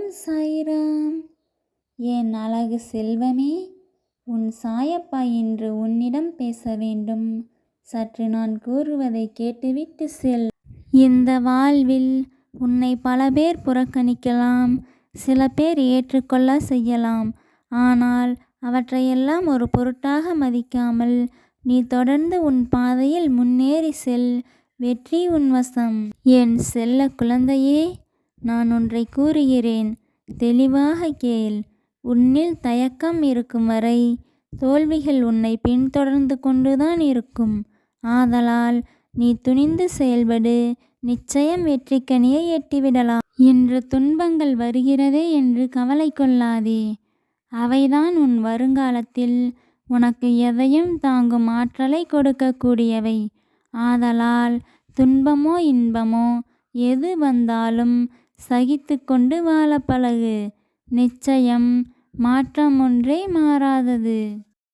ஓம் சாய்ராம். என் அழகு செல்வமே, உன் சாயப்பா இன்று உன்னிடம் பேச வேண்டும். சற்று நான் கூறுவதை கேட்டுவிட்டு செல். இந்த வாழ்வில் உன்னை பல பேர் புறக்கணிக்கலாம், சில பேர் ஏற்றுக்கொள்ள செய்யலாம். ஆனால் அவற்றையெல்லாம் ஒரு பொருட்டாக மதிக்காமல் நீ தொடர்ந்து உன் பாதையில் முன்னேறி செல். வெற்றி உன் வசம். என் செல்ல குழந்தையே, நான் ஒன்றை கூறுகிறேன், தெளிவாக கேள். உன்னில் தயக்கம் இருக்கும் வரை தோல்விகள் உன்னை பின்தொடர்ந்து கொண்டுதான் இருக்கும். ஆதலால் நீ துணிந்து செயல்படு. நிச்சயம் வெற்றிக்கனியை எட்டிவிடலாம். இன்று துன்பங்கள் வருகிறதே என்று கவலை கொள்ளாதே. அவைதான் உன் வருங்காலத்தில் உனக்கு எதையும் தாங்கும் ஆற்றலை கொடுக்கக்கூடியவை. ஆதலால் துன்பமோ இன்பமோ எது வந்தாலும் சகித்து கொண்டு வாழ பழகு. நிச்சயம் மாற்றம் ஒன்றே மாறாதது.